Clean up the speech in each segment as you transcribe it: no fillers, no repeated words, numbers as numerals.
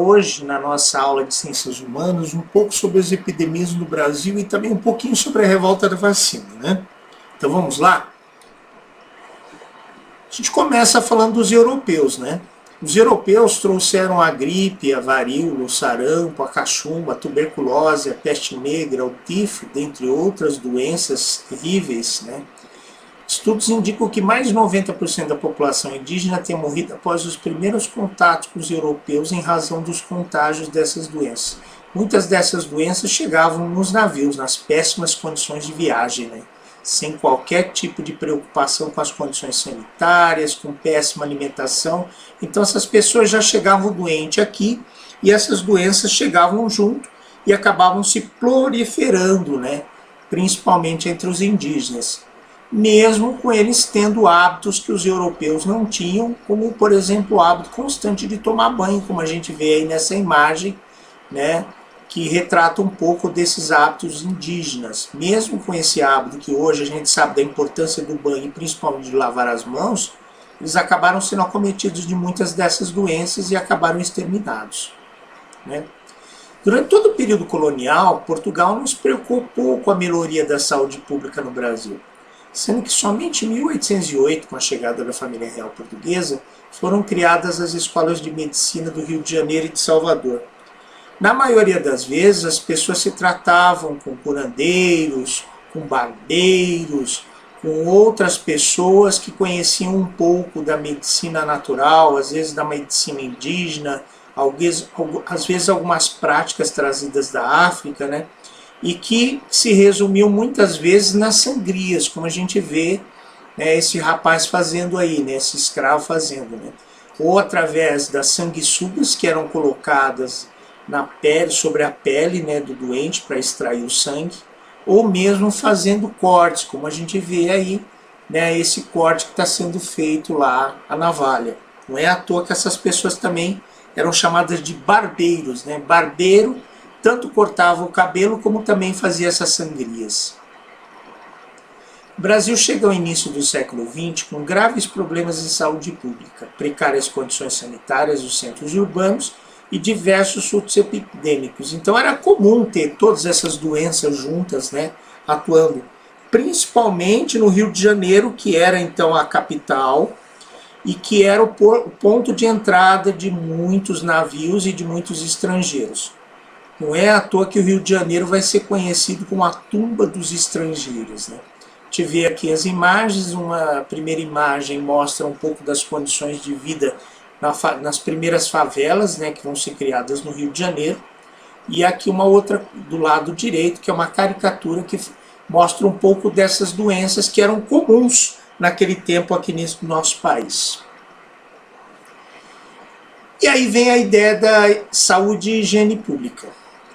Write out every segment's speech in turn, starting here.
hoje, na nossa aula de Ciências Humanas, um pouco sobre as epidemias no Brasil e também um pouquinho sobre a revolta da vacina, né? Então vamos lá? A gente começa falando dos europeus, né? Os europeus trouxeram a gripe, a varíola, o sarampo, a cachumba, a tuberculose, a peste negra, o tifo, dentre outras doenças terríveis, né? Estudos indicam que mais de 90% da população indígena tenha morrido após os primeiros contatos com os europeus em razão dos contágios dessas doenças. Muitas dessas doenças chegavam nos navios, nas péssimas condições de viagem, né? Sem qualquer tipo de preocupação com as condições sanitárias, com péssima alimentação. Então essas pessoas já chegavam doentes aqui e essas doenças chegavam junto e acabavam se proliferando, né? Principalmente entre os indígenas, mesmo com eles tendo hábitos que os europeus não tinham, como, por exemplo, o hábito constante de tomar banho, como a gente vê aí nessa imagem, né, que retrata um pouco desses hábitos indígenas. Mesmo com esse hábito, que hoje a gente sabe da importância do banho, e principalmente de lavar as mãos, eles acabaram sendo acometidos de muitas dessas doenças e acabaram exterminados, né? Durante todo o período colonial, Portugal não se preocupou com a melhoria da saúde pública no Brasil, sendo que somente em 1808, com a chegada da família real portuguesa, foram criadas as escolas de medicina do Rio de Janeiro e de Salvador. Na maioria das vezes, as pessoas se tratavam com curandeiros, com barbeiros, com outras pessoas que conheciam um pouco da medicina natural, às vezes da medicina indígena, às vezes algumas práticas trazidas da África, né? E que se resumiu muitas vezes nas sangrias, como a gente vê, né, esse rapaz fazendo aí, né, esse escravo fazendo, né? Ou através das sanguessugas que eram colocadas na pele, sobre a pele, né, do doente para extrair o sangue, ou mesmo fazendo cortes, como a gente vê aí, né, esse corte que está sendo feito lá, a navalha. Não é à toa que essas pessoas também eram chamadas de barbeiros, né? Barbeiro tanto cortava o cabelo como também fazia essas sangrias. O Brasil chega ao início do século XX com graves problemas de saúde pública, precárias condições sanitárias dos centros urbanos e diversos surtos epidêmicos. Então era comum ter todas essas doenças juntas, né, atuando, principalmente no Rio de Janeiro, que era então a capital e que era o ponto de entrada de muitos navios e de muitos estrangeiros. Não é à toa que o Rio de Janeiro vai ser conhecido como a tumba dos estrangeiros, né? A gente vê aqui as imagens, uma primeira imagem mostra um pouco das condições de vida nas primeiras favelas, né, que vão ser criadas no Rio de Janeiro, e aqui uma outra do lado direito, que é uma caricatura que mostra um pouco dessas doenças que eram comuns naquele tempo aqui nesse nosso país. E aí vem a ideia da saúde e higiene pública.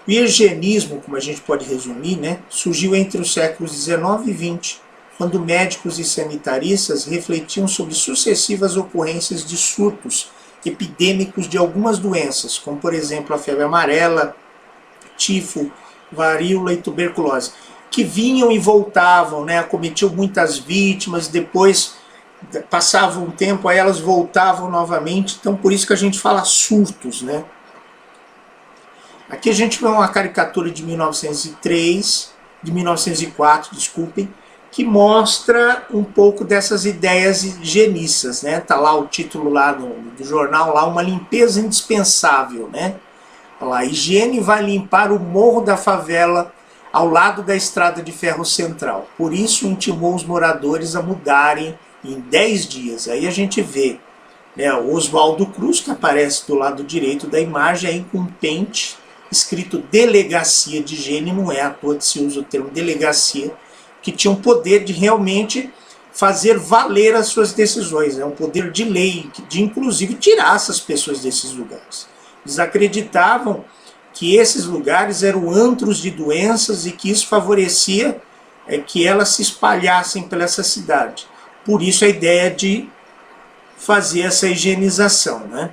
O higienismo, como a gente pode resumir, né, surgiu entre os séculos XIX e XX, quando médicos e sanitaristas refletiam sobre sucessivas ocorrências de surtos epidêmicos de algumas doenças, como por exemplo a febre amarela, tifo, varíola e tuberculose, que vinham e voltavam, né, acometiam muitas vítimas, depois passava um tempo, aí elas voltavam novamente, então por isso que a gente fala surtos, né? Aqui a gente vê uma caricatura de 1904, desculpem, que mostra um pouco dessas ideias higienistas, né? Tá lá o título lá do jornal, lá, uma limpeza indispensável, né? Lá, a higiene vai limpar o morro da favela ao lado da estrada de ferro central. Por isso intimou os moradores a mudarem em 10 dias. Aí a gente vê, né, o Oswaldo Cruz, que aparece do lado direito da imagem, aí com um pente escrito Delegacia de Higiene, não é à toa que se usa o termo delegacia, que tinha um poder de realmente fazer valer as suas decisões, né, um poder de lei, de inclusive tirar essas pessoas desses lugares. Eles acreditavam que esses lugares eram antros de doenças e que isso favorecia que elas se espalhassem pela essa cidade. Por isso a ideia de fazer essa higienização, né?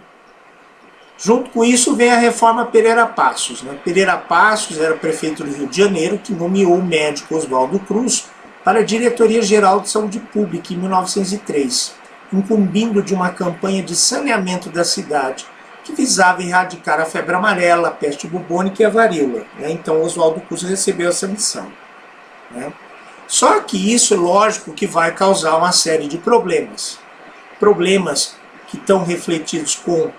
Junto com isso vem a reforma Pereira Passos, né? Pereira Passos era prefeito do Rio de Janeiro, que nomeou o médico Oswaldo Cruz para a Diretoria Geral de Saúde Pública em 1903, incumbindo de uma campanha de saneamento da cidade, que visava erradicar a febre amarela, a peste bubônica e a varíola, né? Então Oswaldo Cruz recebeu essa missão, né? Só que isso, é lógico, que vai causar uma série de problemas. Problemas que estão refletidos com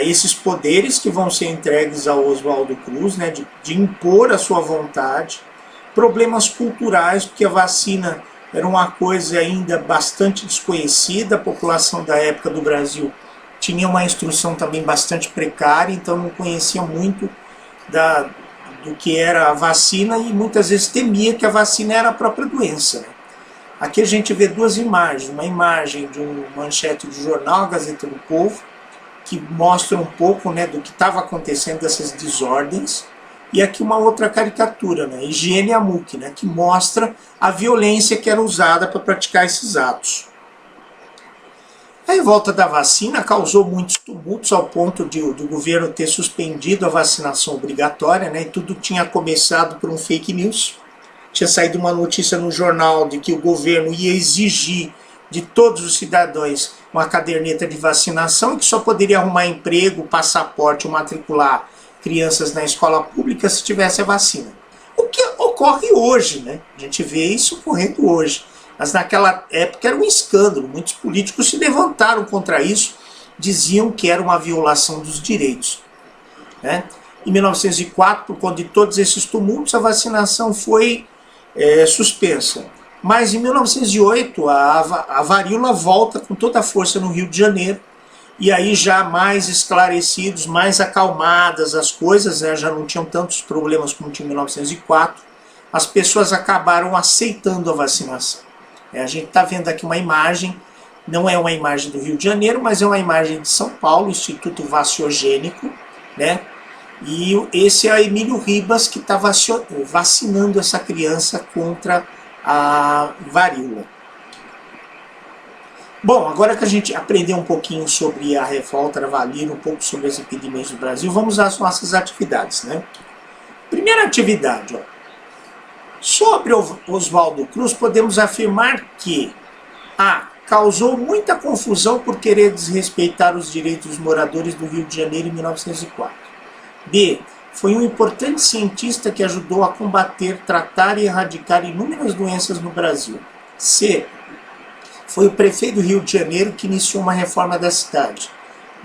esses poderes que vão ser entregues ao Oswaldo Cruz, né, de impor a sua vontade. Problemas culturais, porque a vacina era uma coisa ainda bastante desconhecida, a população da época do Brasil tinha uma instrução também bastante precária, então não conhecia muito do que era a vacina e muitas vezes temia que a vacina era a própria doença, né? Aqui a gente vê duas imagens, uma imagem de um manchete de jornal, a Gazeta do Povo, que mostra um pouco, né, do que estava acontecendo, dessas desordens, e aqui uma outra caricatura, né, Higiene Amuk, né, que mostra a violência que era usada para praticar esses atos. A revolta da vacina causou muitos tumultos ao ponto do governo ter suspendido a vacinação obrigatória, né, e tudo tinha começado por um fake news. Tinha saído uma notícia no jornal de que o governo ia exigir de todos os cidadãos uma caderneta de vacinação e que só poderia arrumar emprego, passaporte ou matricular crianças na escola pública se tivesse a vacina. O que ocorre hoje, né? A gente vê isso ocorrendo hoje. Mas naquela época era um escândalo. Muitos políticos se levantaram contra isso, diziam que era uma violação dos direitos, né? Em 1904, por conta de todos esses tumultos, a vacinação foi suspensa. Mas em 1908, a varíola volta com toda a força no Rio de Janeiro, e aí já mais esclarecidos, mais acalmadas as coisas, né, já não tinham tantos problemas como tinha em 1904, as pessoas acabaram aceitando a vacinação. A gente está vendo aqui uma imagem, não é uma imagem do Rio de Janeiro, mas é uma imagem de São Paulo, Instituto Vaciogênico, né? E esse é Emílio Ribas, que está vacinando essa criança contra a varíola. Bom, agora que a gente aprendeu um pouquinho sobre a revolta da varíola, um pouco sobre as epidemias do Brasil, vamos às nossas atividades, né? Primeira atividade, ó. Sobre Oswaldo Cruz, podemos afirmar que A. Causou muita confusão por querer desrespeitar os direitos dos moradores do Rio de Janeiro em 1904. B. Foi um importante cientista que ajudou a combater, tratar e erradicar inúmeras doenças no Brasil. C. Foi o prefeito do Rio de Janeiro que iniciou uma reforma da cidade.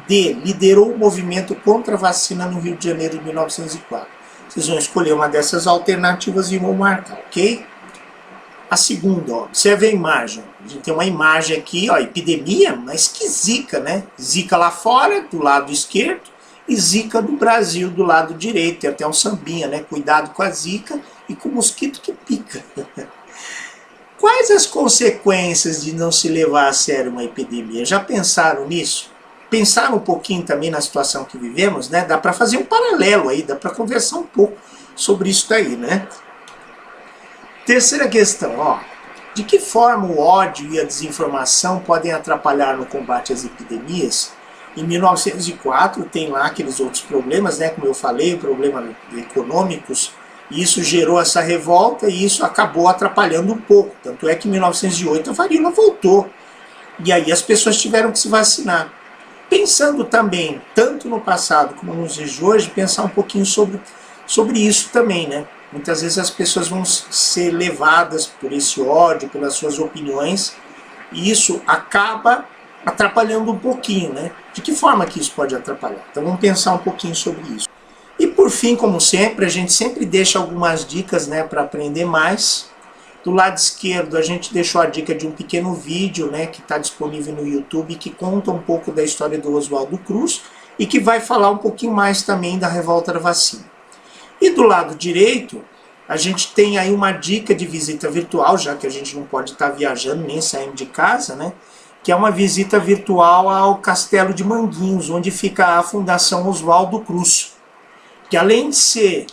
D. Liderou o movimento contra a vacina no Rio de Janeiro em 1904. Vocês vão escolher uma dessas alternativas e vão marcar, ok? A segunda, ó, observe a imagem. A gente tem uma imagem aqui, ó, epidemia, mas que zika, né? Zika lá fora, do lado esquerdo, e zika do Brasil, do lado direito. Tem até um sambinha, né? Cuidado com a zika e com o mosquito que pica. Quais as consequências de não se levar a sério uma epidemia? Já pensaram nisso? Pensaram um pouquinho também na situação que vivemos, né? Dá para fazer um paralelo aí, dá para conversar um pouco sobre isso daí, né? Terceira questão, ó. De que forma o ódio e a desinformação podem atrapalhar no combate às epidemias? Em 1904 tem lá aqueles outros problemas, né? Como eu falei, problemas econômicos, e isso gerou essa revolta e isso acabou atrapalhando um pouco. Tanto é que em 1908 a varíola voltou. E aí as pessoas tiveram que se vacinar. Pensando também, tanto no passado como nos dias de hoje, pensar um pouquinho sobre isso também, né? Muitas vezes as pessoas vão ser levadas por esse ódio, pelas suas opiniões, e isso acaba atrapalhando um pouquinho, né? De que forma que isso pode atrapalhar? Então vamos pensar um pouquinho sobre isso. E por fim, como sempre, a gente sempre deixa algumas dicas, né, para aprender mais. Do lado esquerdo a gente deixou a dica de um pequeno vídeo, né, que está disponível no YouTube, que conta um pouco da história do Oswaldo Cruz e que vai falar um pouquinho mais também da revolta da vacina. E do lado direito, a gente tem aí uma dica de visita virtual, já que a gente não pode estar viajando nem saindo de casa, né? Que é uma visita virtual ao Castelo de Manguinhos, onde fica a Fundação Oswaldo Cruz. Que além de ser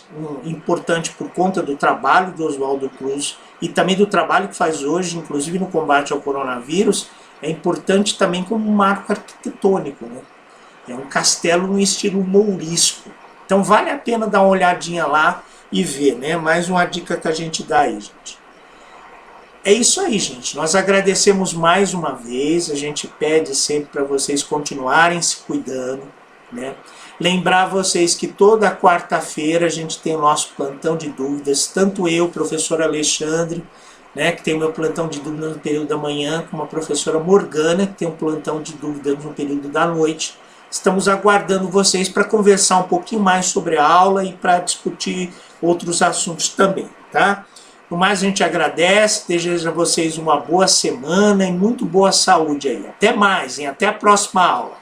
importante por conta do trabalho do Oswaldo Cruz e também do trabalho que faz hoje, inclusive no combate ao coronavírus, é importante também como um marco arquitetônico, né? É um castelo no estilo mourisco. Então vale a pena dar uma olhadinha lá e ver, né? Mais uma dica que a gente dá aí, gente. É isso aí, gente. Nós agradecemos mais uma vez. A gente pede sempre para vocês continuarem se cuidando, né? Lembrar vocês que toda quarta-feira a gente tem o nosso plantão de dúvidas, tanto eu, professor Alexandre, né, que tem o meu plantão de dúvidas no período da manhã, como a professora Morgana, que tem um plantão de dúvidas no período da noite. Estamos aguardando vocês para conversar um pouquinho mais sobre a aula e para discutir outros assuntos também, tá? No mais, a gente agradece, deseja a vocês uma boa semana e muito boa saúde aí. Até mais, hein? Até a próxima aula.